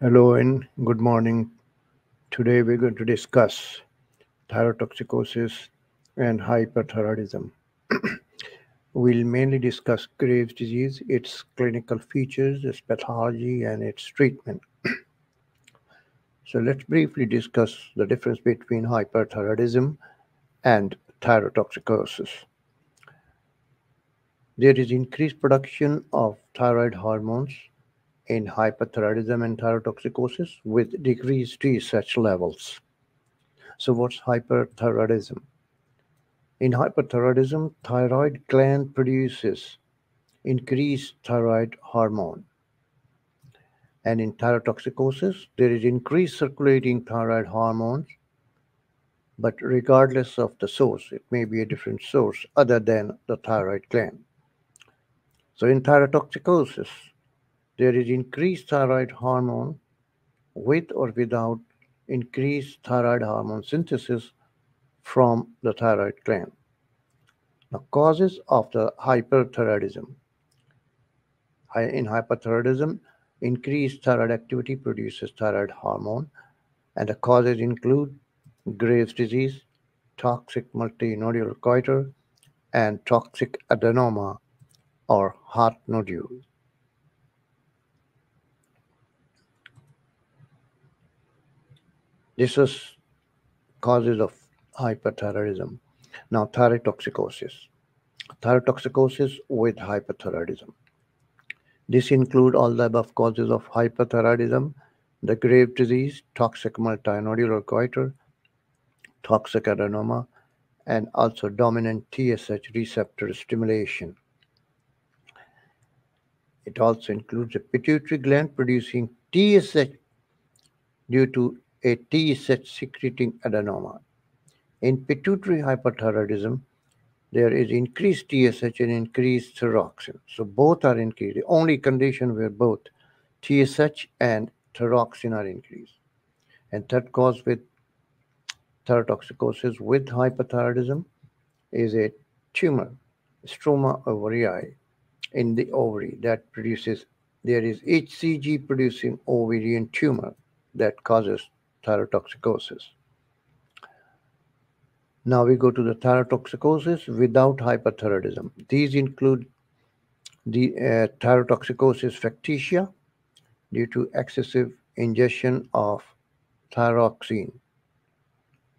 Hello and good morning. Today we're going to discuss thyrotoxicosis and hyperthyroidism. We'll mainly discuss Graves' disease, its clinical features, its pathology, and its treatment. So let's briefly discuss the difference between hyperthyroidism and thyrotoxicosis. There is increased production of thyroid hormones in hyperthyroidism and thyrotoxicosis with decreased TSH levels. So, what's hyperthyroidism? In hyperthyroidism, thyroid gland produces increased thyroid hormone. And in thyrotoxicosis, there is increased circulating thyroid hormones, but regardless of the source, it may be a different source other than the thyroid gland. So in thyrotoxicosis, there is increased thyroid hormone with or without increased thyroid hormone synthesis from the thyroid gland. Now, causes of the hyperthyroidism. In hyperthyroidism, increased thyroid activity produces thyroid hormone, and the causes include Graves' disease, toxic multinodular goiter, and toxic adenoma or heart nodule. This is causes of hyperthyroidism. Now, thyrotoxicosis. Thyrotoxicosis with hyperthyroidism. This include all the above causes of hyperthyroidism, the Graves' disease, toxic multinodular goiter, toxic adenoma, and also dominant TSH receptor stimulation. It also includes a pituitary gland producing TSH due to a TSH secreting adenoma. In pituitary hyperthyroidism, there is increased TSH and increased thyroxine. So both are increased. The only condition where both TSH and thyroxine are increased. And third cause with thyrotoxicosis with hyperthyroidism is a tumor, stroma ovarii, in the ovary that produces, there is HCG producing ovarian tumor that causes thyrotoxicosis. Now we go to the thyrotoxicosis without hyperthyroidism. These include the thyrotoxicosis factitia due to excessive ingestion of thyroxine,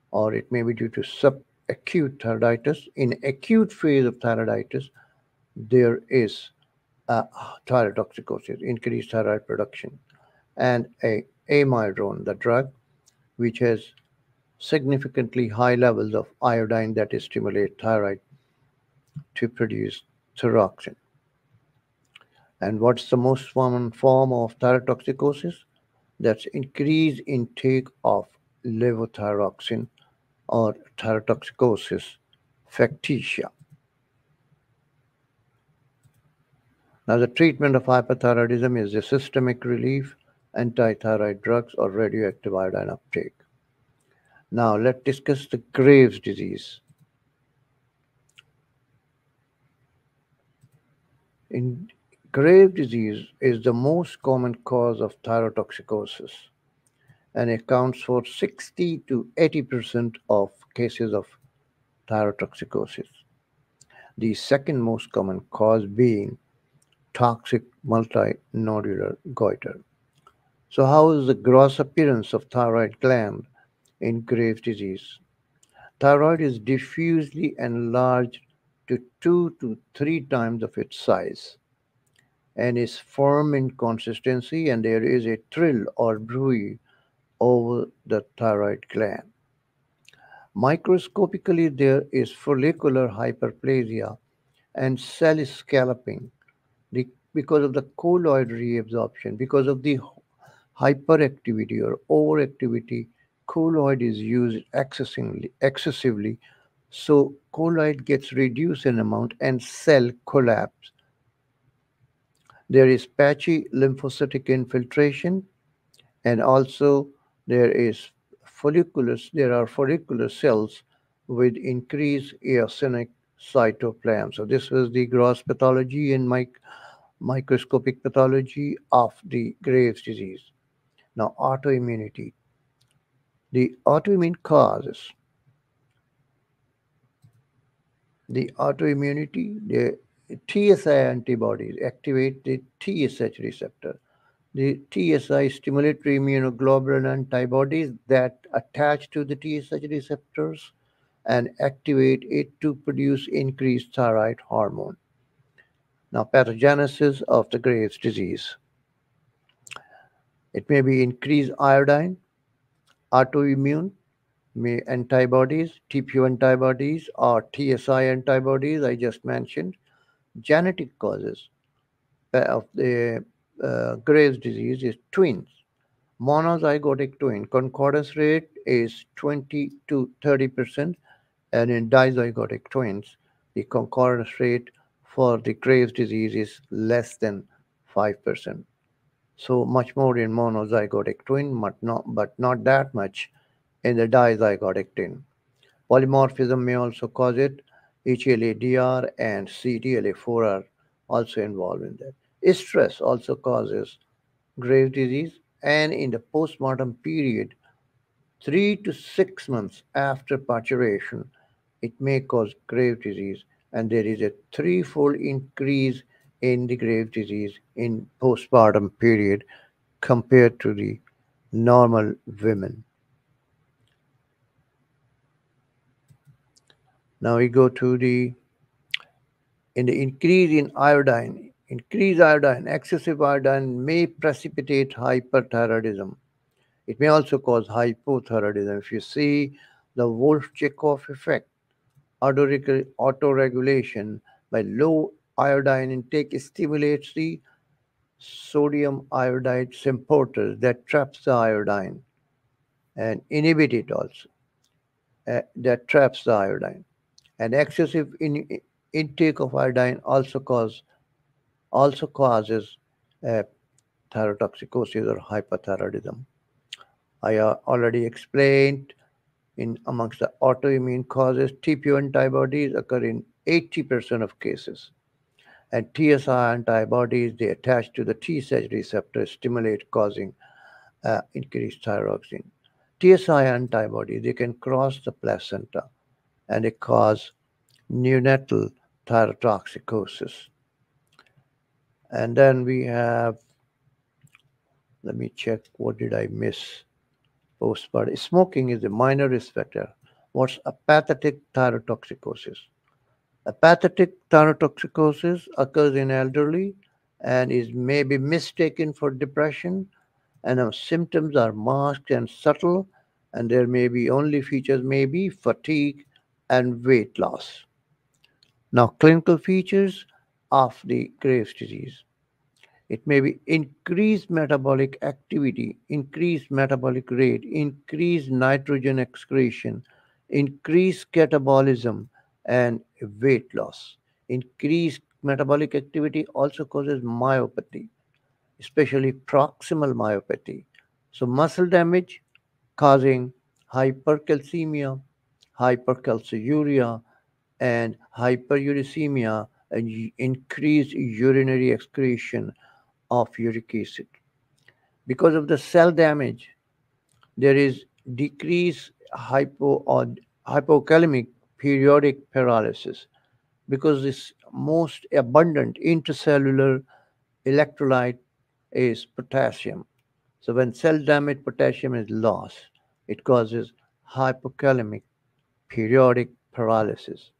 or it may be due to subacute thyroiditis. In acute phase of thyroiditis, there is thyrotoxicosis, increased thyroid production, and amiodarone, the drug, which has significantly high levels of iodine that stimulate thyroid to produce thyroxine. And what's the most common form of thyrotoxicosis? That's increased intake of levothyroxine or thyrotoxicosis factitia. Now, the treatment of hyperthyroidism is the systemic relief, antithyroid drugs, or radioactive iodine uptake. Now, let's discuss the Graves' disease. In Graves' disease is the most common cause of thyrotoxicosis and accounts for 60 to 80% of cases of thyrotoxicosis. The second most common cause being toxic multinodular goiter. So, how is the gross appearance of thyroid gland in Graves' disease? Thyroid is diffusely enlarged to 2 to 3 times of its size and is firm in consistency, and there is a trill or bruit over the thyroid gland. Microscopically, there is follicular hyperplasia and cell scalloping because of the colloid reabsorption, because of the hyperactivity or overactivity. Colloid is used excessively, so colloid gets reduced in amount and cell collapse. There is patchy lymphocytic infiltration, and also there is there are follicular cells with increased eosinic cytoplasm. So this was the gross pathology and microscopic pathology of the Graves' disease. Now, autoimmunity. The autoimmune causes the autoimmunity, the TSI antibodies activate the TSH receptor. The TSI stimulatory immunoglobulin antibodies that attach to the TSH receptors and activate it to produce increased thyroid hormone. Now, pathogenesis of the Graves' disease. It may be increased iodine, autoimmune, may antibodies, TPO antibodies, or TSI antibodies I just mentioned. Genetic causes of the Graves' disease is twins. Monozygotic twin concordance rate is 20 to 30%, and in dizygotic twins, the concordance rate for the Graves' disease is less than 5%. So much more in monozygotic twin, but not that much in the dizygotic twin. Polymorphism may also cause it. HLA-DR and CTLA4 are also involved in that. Stress also causes Graves' disease, and in the postmortem period, 3 to 6 months after parturition, it may cause Graves' disease, and there is a threefold increase in the Graves' disease in postpartum period compared to the normal women. Now we go to the in the increase in iodine. Increased iodine, excessive iodine may precipitate hyperthyroidism. It may also cause hypothyroidism. If you see the Wolff-Chaikoff effect, autoregulation by low iodine intake stimulates the sodium iodide sympathers that traps the iodine and inhibit it also, that traps the iodine. And excessive intake of iodine also causes uh, thyrotoxicosis or hyperthyroidism. I already explained in amongst the autoimmune causes, TPO antibodies occur in 80% of cases. And TSI antibodies, they attach to the TSH receptor, stimulate, causing increased thyroxine. TSI antibodies, they can cross the placenta and they cause neonatal thyrotoxicosis. And then we have, let me check, what did I miss? Postpartum. Smoking is a minor risk factor. What's apathetic thyrotoxicosis? Apathetic thyrotoxicosis occurs in elderly and is may be mistaken for depression, and the symptoms are masked and subtle, and there may be only features may be fatigue and weight loss. Now, clinical features of the Graves' disease. It may be increased metabolic activity, increased metabolic rate, increased nitrogen excretion, increased catabolism, and weight loss. Increased metabolic activity also causes myopathy, especially proximal myopathy. So, muscle damage causing hypercalcemia, hypercalciuria, and hyperuricemia, and increased urinary excretion of uric acid. Because of the cell damage, there is decreased hypokalemic periodic paralysis because this most abundant intracellular electrolyte is potassium. So when cell damage potassium is lost, it causes hypokalemic periodic paralysis.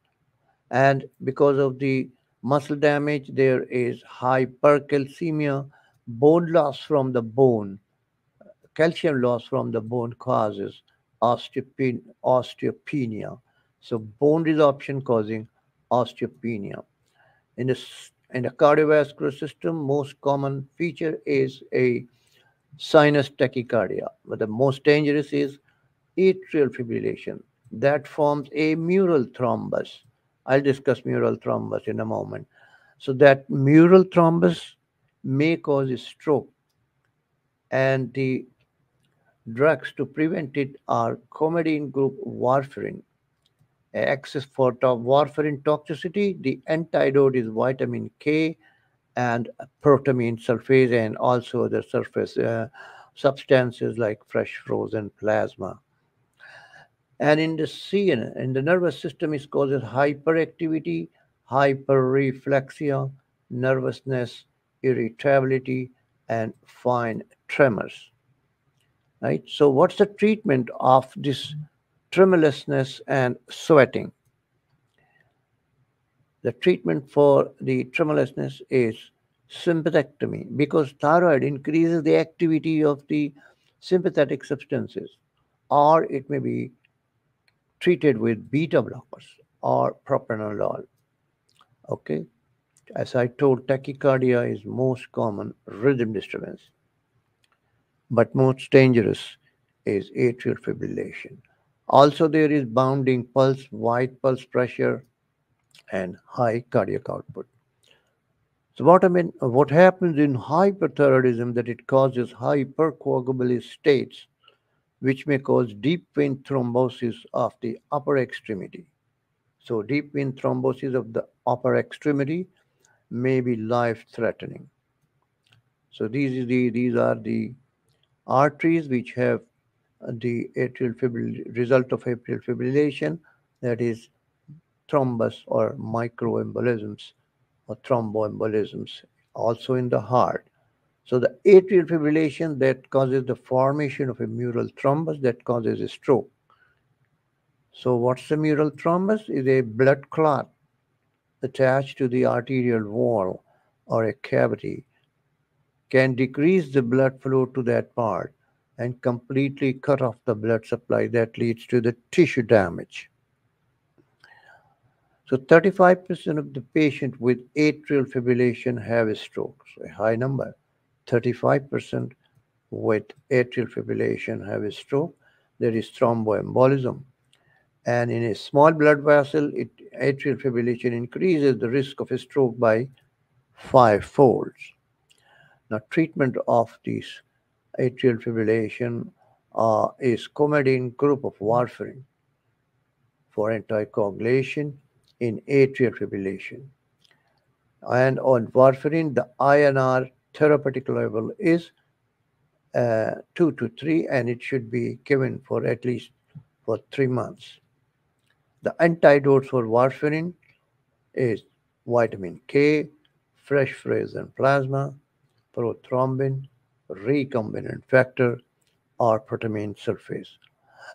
And because of the muscle damage, there is hypercalcemia, bone loss from the bone. Calcium loss from the bone causes osteopenia. So bone resorption causing osteopenia. In the cardiovascular system, most common feature is a sinus tachycardia, but the most dangerous is atrial fibrillation that forms a mural thrombus. I'll discuss mural thrombus in a moment. So that mural thrombus may cause a stroke, and the drugs to prevent it are comedine group warfarin. Access for warfarin toxicity, the antidote is vitamin K and protamine sulfase and also the surface substances like fresh frozen plasma. And in the CN, in the nervous system, it causes hyperactivity, hyperreflexia, nervousness, irritability, and fine tremors. Right. So, what's the treatment of this tremulousness and sweating? The treatment for the tremulousness is sympathectomy because thyroid increases the activity of the sympathetic substances, or it may be treated with beta blockers or propranolol. Okay, as I told, tachycardia is most common rhythm disturbance, but most dangerous is atrial fibrillation. Also, there is bounding pulse, wide pulse pressure, and high cardiac output. So what happens in hyperthyroidism that it causes hypercoagulable states, which may cause deep vein thrombosis of the upper extremity. So deep vein thrombosis of the upper extremity may be life-threatening. So these are the arteries which have the result of atrial fibrillation, that is thrombus or microembolisms or thromboembolisms, also in the heart. So the atrial fibrillation that causes the formation of a mural thrombus that causes a stroke. So what's the mural thrombus? Is a blood clot attached to the arterial wall or a cavity, can decrease the blood flow to that part and completely cut off the blood supply that leads to the tissue damage. So 35% of the patient with atrial fibrillation have a stroke, so a high number. 35% with atrial fibrillation have a stroke. There is thromboembolism. And in a small blood vessel, atrial fibrillation increases the risk of a stroke by five-fold. Now, treatment of this atrial fibrillation is Coumadin group of warfarin for anticoagulation in atrial fibrillation. And on warfarin, the INR therapeutic level is 2 to 3, and it should be given for at least for 3 months. The antidote for warfarin is vitamin K, fresh frozen plasma, prothrombin, recombinant factor, or protamine sulfase.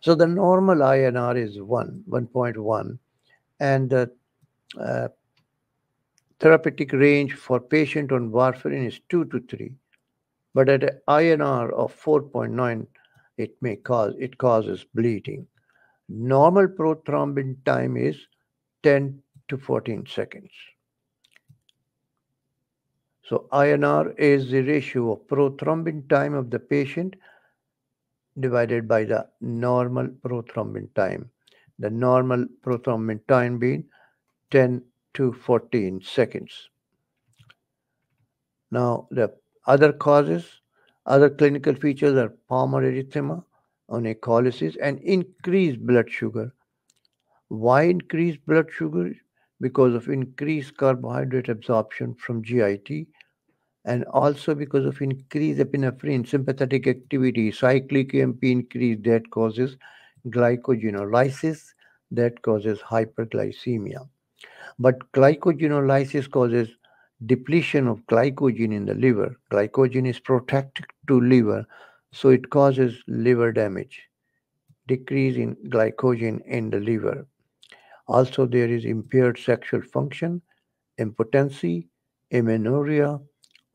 So the normal INR is 1.1, and the uh, therapeutic range for patient on warfarin is 2 to 3. But at an INR of 4.9, it causes bleeding. Normal prothrombin time is 10 to 14 seconds. So INR is the ratio of prothrombin time of the patient divided by the normal prothrombin time. The normal prothrombin time being 10 to 14 seconds. Now, the other causes, other clinical features are palmar erythema, onycholysis, and increased blood sugar. Why increased blood sugar? Because of increased carbohydrate absorption from GIT, and also because of increased epinephrine sympathetic activity, cyclic AMP increase that causes glycogenolysis, that causes hyperglycemia. But glycogenolysis causes depletion of glycogen in the liver. Glycogen is protected to liver, so it causes liver damage, decrease in glycogen in the liver. Also, there is impaired sexual function, impotency, amenorrhea,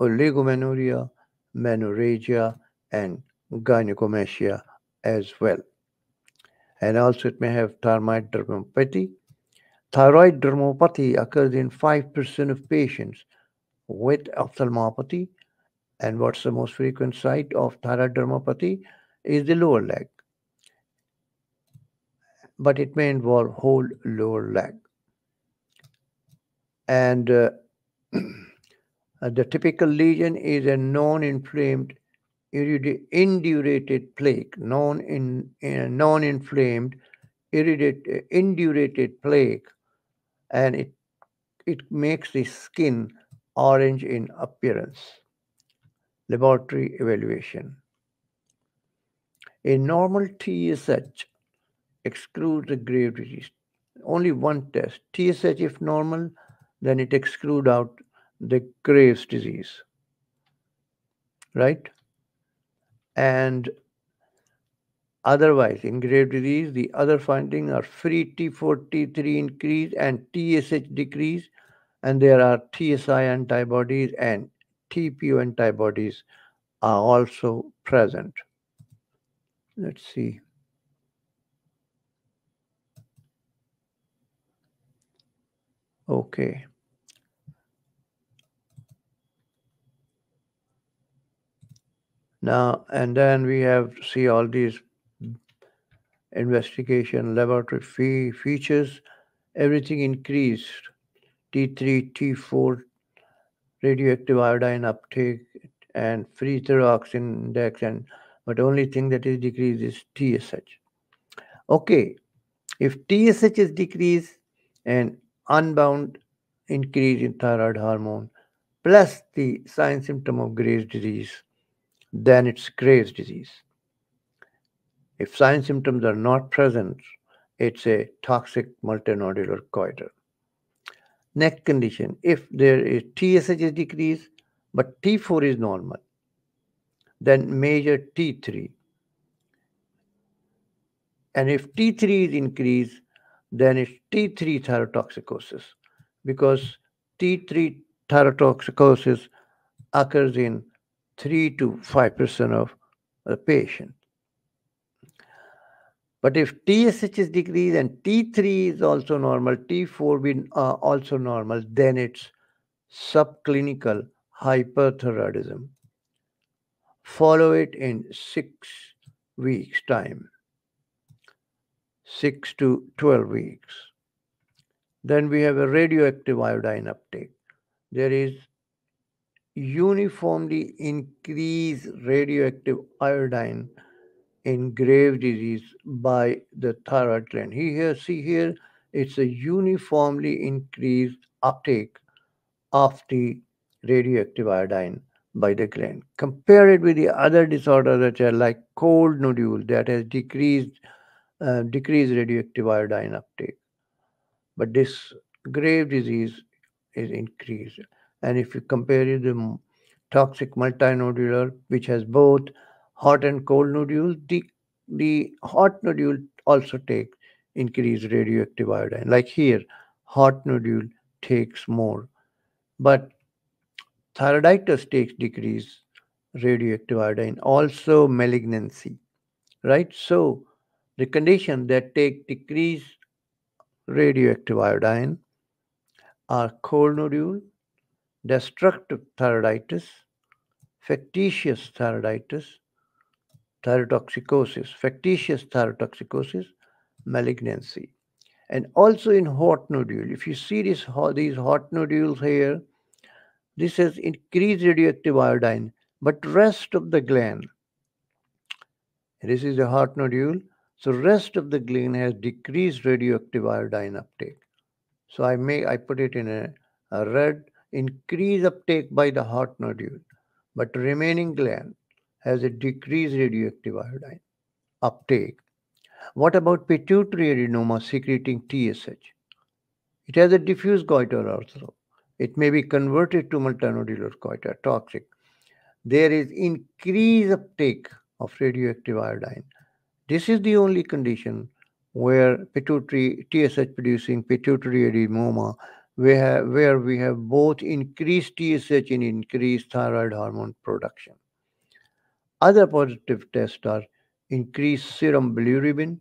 oligomenorrhea, menorrhagia, and gynecomastia as well. And also, it may have thyroid dermopathy. Thyroid dermopathy occurs in 5% of patients with ophthalmopathy. And what's the most frequent site of thyroid dermopathy is the lower leg, but it may involve whole lower leg. And the typical lesion is a non-inflamed indurated plaque, non-inflamed indurated plaque, and it makes the skin orange in appearance. Laboratory evaluation. A normal TSH excludes the Graves' disease. Only one test. TSH if normal, then it excludes out the Graves' disease, right? And otherwise, in Graves' disease, the other findings are free T4, T3 increase and TSH decrease, and there are TSI antibodies and TPO antibodies are also present. Let's see. Okay. Now, and then we have to see all these investigation laboratory features. Everything increased. T3, T4, radioactive iodine uptake, and free thyroxine index, and but only thing that is decreased is TSH. Okay, if TSH is decreased and unbound increase in thyroid hormone plus the sign symptom of Graves' disease, then it's Graves' disease. If sign symptoms are not present, it's a toxic multinodular goiter. Next condition, if there is TSH is decreased but T4 is normal, then measure T3. And if T3 is increased, then it's T3 thyrotoxicosis because T3 thyrotoxicosis occurs in 3 to 5% of the patient. But if TSH is decreased and T3 is also normal, T4 be also normal, then it's subclinical hyperthyroidism. Follow it in 6 weeks' time, 6 to 12 weeks. Then we have a radioactive iodine uptake. There is uniformly increased radioactive iodine in Graves' disease by the thyroid gland. See here, it's a uniformly increased uptake of the radioactive iodine by the gland. Compare it with the other disorders that are like cold nodule that has decreased radioactive iodine uptake. But this Graves' disease is increased. And if you compare it to toxic multinodular, which has both hot and cold nodules, the hot nodule also takes increased radioactive iodine. Like here, hot nodule takes more. But thyroiditis takes decreased radioactive iodine, also malignancy, right? So the condition that take decreased radioactive iodine are cold nodule, destructive thyroiditis, factitious thyroiditis, factitious thyrotoxicosis, malignancy. And also in hot nodule, if you see these hot nodules here, this has increased radioactive iodine, but rest of the gland, this is a hot nodule, so rest of the gland has decreased radioactive iodine uptake. So I put it in a red, increased uptake by the hot nodule, but remaining gland has a decreased radioactive iodine uptake. What about pituitary adenoma secreting TSH? It has a diffuse goiter also. It may be converted to multinodular goiter, toxic. There is increased uptake of radioactive iodine. This is the only condition where pituitary TSH producing pituitary adenoma, where we have both increased TSH and increased thyroid hormone production. Other positive tests are increased serum bilirubin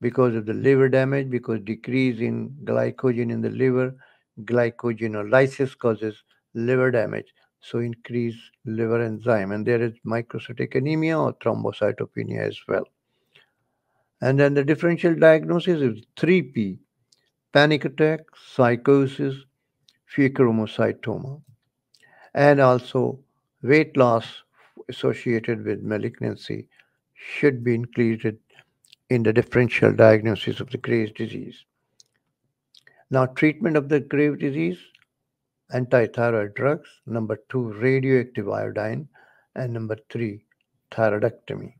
because of the liver damage, because decrease in glycogen in the liver, glycogenolysis causes liver damage, so increase liver enzyme, and there is microcytic anemia or thrombocytopenia as well. And then the differential diagnosis is 3P: panic attack, psychosis, pheochromocytoma, and also weight loss associated with malignancy should be included in the differential diagnosis of the Graves' disease. Now, treatment of the Graves' disease: antithyroid drugs, number 2, radioactive iodine, and number 3, thyroidectomy.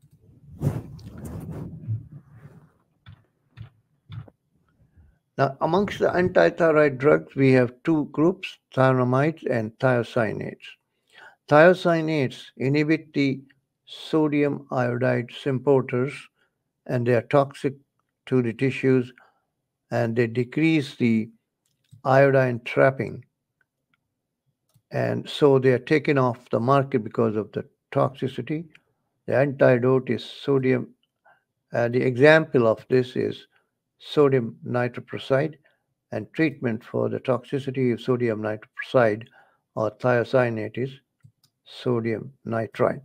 Now, amongst the antithyroid drugs, we have two groups, thiazolamides and thiocyanate. Thiocyanate inhibit the sodium iodide symporters, and they are toxic to the tissues, and they decrease the iodine trapping, and so they are taken off the market because of the toxicity. The antidote is sodium. The example of this is sodium nitroprusside, and treatment for the toxicity of sodium nitroprusside or thiocyanate is sodium nitrite.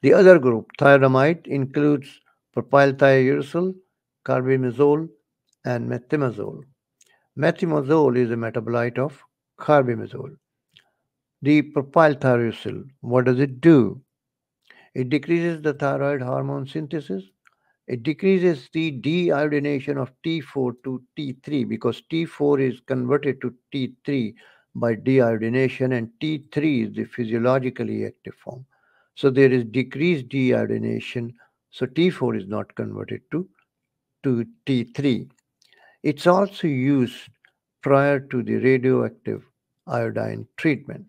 The other group, thioramide, includes propylthiouracil, carbimazole, and methimazole. Methimazole is a metabolite of carbimazole. The propylthiouracil, what does it do? It decreases the thyroid hormone synthesis. It decreases the deiodination of T4 to T3 because T4 is converted to T3 by deiodination, and T3 is the physiologically active form. So there is decreased deiodination, so T4 is not converted to T3. It's also used prior to the radioactive iodine treatment.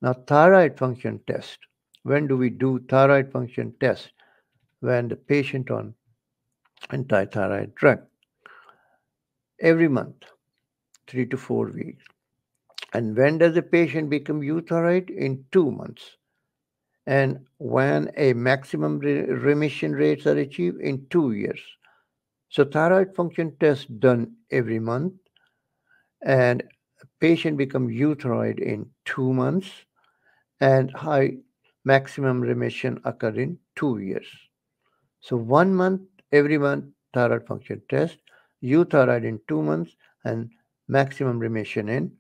Now, thyroid function test. When do we do thyroid function test? When the patient on antithyroid drug every month, 3 to 4 weeks. And when does the patient become euthyroid? In 2 months. And when a maximum remission rates are achieved in 2 years. So thyroid function test done every month, and patient become euthyroid in 2 months, and high maximum remission occur in 2 years. So 1 month, every month, thyroid function test, euthyroid in 2 months, and maximum remission in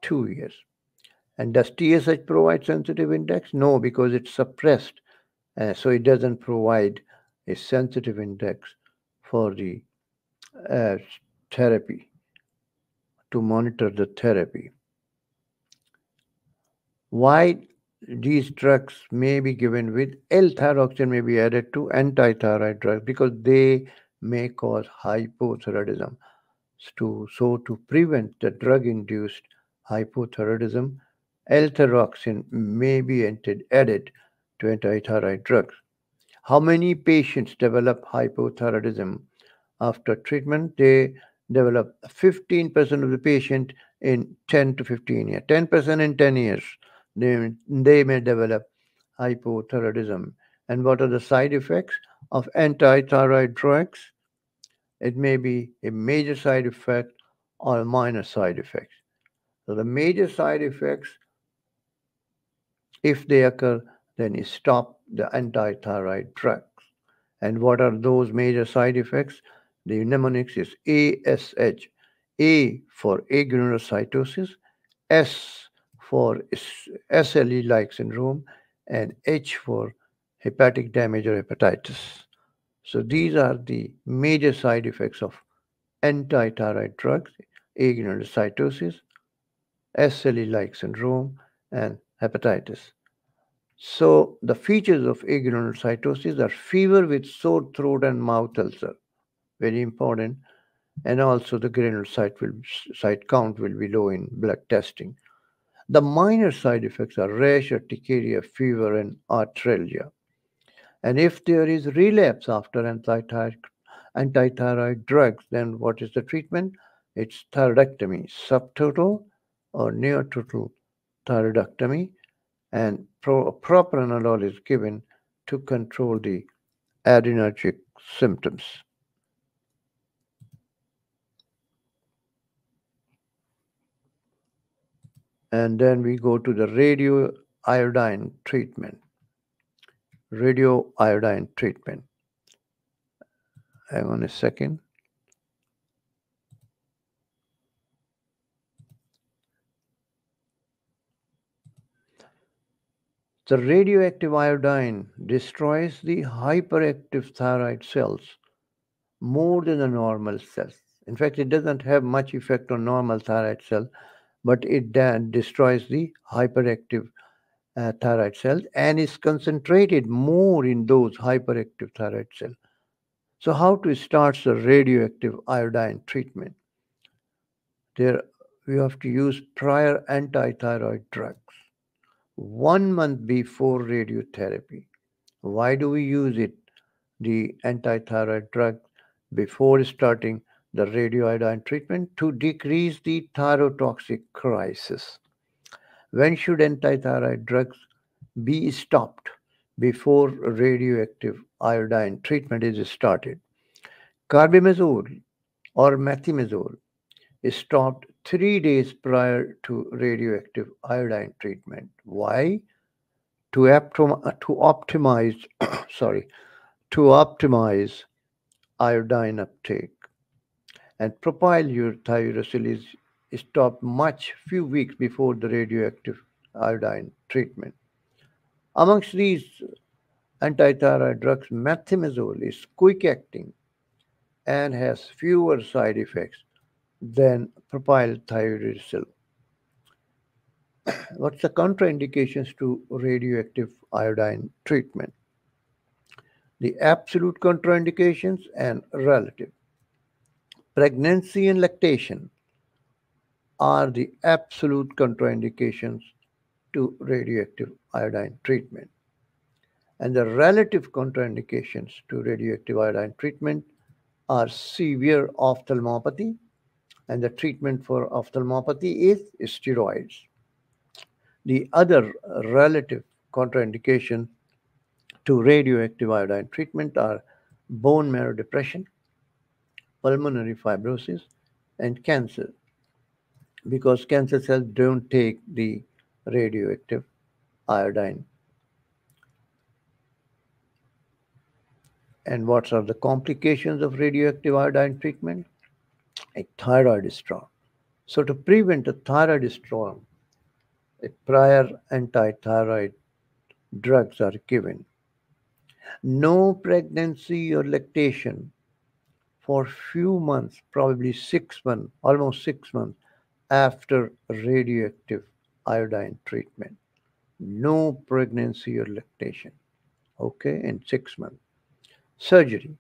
2 years. And does TSH provide sensitive index? No, because it's suppressed. So it doesn't provide a sensitive index for the uh, therapy, to monitor the therapy. Why these drugs may be given with L-thyroxine may be added to antithyroid drugs because they may cause hypothyroidism. So to prevent the drug-induced hypothyroidism, L-thyroxine may be added to antithyroid drugs. How many patients develop hypothyroidism after treatment? They develop 15% of the patient in 10 to 15 years. 10% in 10 years, they may develop hypothyroidism. And what are the side effects of antithyroid drugs? It may be a major side effect or minor side effects. So the major side effects, if they occur, then you stop the antithyroid drugs. And what are those major side effects? The mnemonics is ASH. A for agranulocytosis, S for SLE-like syndrome, and H for hepatic damage or hepatitis. So these are the major side effects of antithyroid drugs: agranulocytosis, SLE-like syndrome, and hepatitis. So the features of agranulocytosis are fever with sore throat and mouth ulcer, very important, and also the granulocyte count will be low in blood testing. The minor side effects are rash, urticaria, fever, and arthralgia. And if there is relapse after antithyroid drugs, then what is the treatment? It's thyroidectomy, subtotal or neototal thyroidectomy, and propranolol is given to control the adrenergic symptoms. And then we go to the radioiodine treatment. Radioiodine treatment. Hang on a second. The radioactive iodine destroys the hyperactive thyroid cells more than the normal cells. In fact, it doesn't have much effect on normal thyroid cell, but it destroys the hyperactive thyroid cells and is concentrated more in those hyperactive thyroid cells. So how to start the radioactive iodine treatment? There we have to use prior anti-thyroid drugs 1 month before radiotherapy. Why do we use it, the anti-thyroid drug, before starting the radioiodine treatment? To decrease the thyrotoxic crisis. When should anti-thyroid drugs be stopped? Before radioactive iodine treatment is started. Carbimazole or methimazole is stopped 3 days prior to radioactive iodine treatment. Why? To optimize sorry, to optimize iodine uptake. And propylurothiazole is stopped much few weeks before the radioactive iodine treatment. Amongst these antithyroid drugs, methimazole is quick acting and has fewer side effects than propylthiouracil. What's the contraindications to radioactive iodine treatment? The absolute contraindications and relative. Pregnancy and lactation are the absolute contraindications to radioactive iodine treatment. And the relative contraindications to radioactive iodine treatment are severe ophthalmopathy, and the treatment for ophthalmopathy is steroids. The other relative contraindication to radioactive iodine treatment are bone marrow depression, pulmonary fibrosis, and cancer, because cancer cells don't take the radioactive iodine. And what are the complications of radioactive iodine treatment? A thyroid storm. So, to prevent a thyroid storm, a prior anti-thyroid drugs are given. No pregnancy or lactation for few months, probably 6 months, almost 6 months after radioactive iodine treatment. No pregnancy or lactation, okay, in 6 months. Surgery,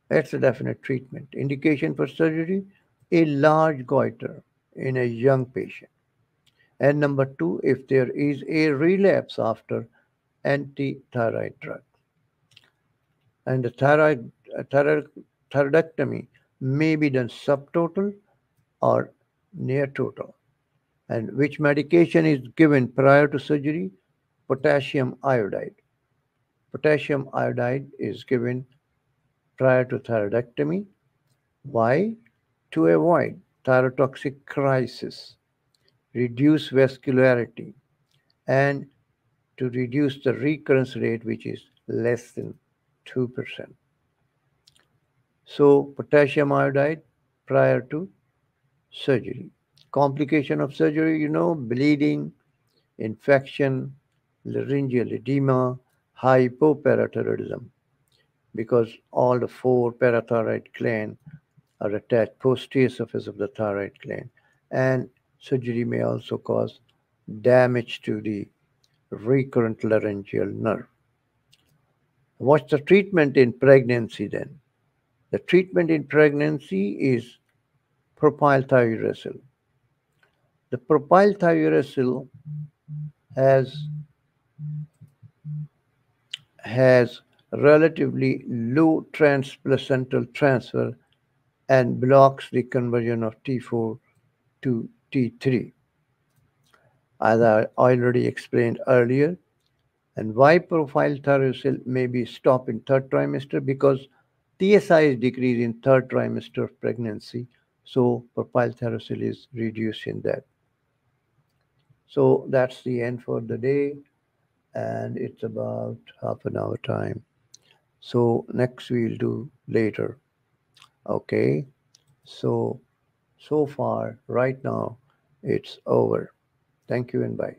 that's a definite treatment. Indication for surgery, a large goiter in a young patient. And number two, if there is a relapse after anti-thyroid drug. And the thyroidectomy may be done subtotal or near total. And which medication is given prior to surgery? Potassium iodide. Potassium iodide is given prior to thyroidectomy. Why? To avoid thyrotoxic crisis, reduce vascularity, and to reduce the recurrence rate, which is less than 2%. So, potassium iodide prior to surgery. Complication of surgery, bleeding, infection, laryngeal edema, hypoparathyroidism, because all the four parathyroid glands are attached posterior surface of the thyroid gland, and surgery may also cause damage to the recurrent laryngeal nerve. What's the treatment in pregnancy then? The treatment in pregnancy is propylthiouracil. The propylthiouracil has has relatively low transplacental transfer and blocks the conversion of T4 to T3, as I already explained earlier. And why propylthiouracil may be stopped in third trimester? Because TSI is decreased in third trimester of pregnancy, so propylthiouracil is reduced in that. So that's the end for the day, and it's about half an hour time. So next we'll do later. Okay. So far, right now, it's over. Thank you and bye.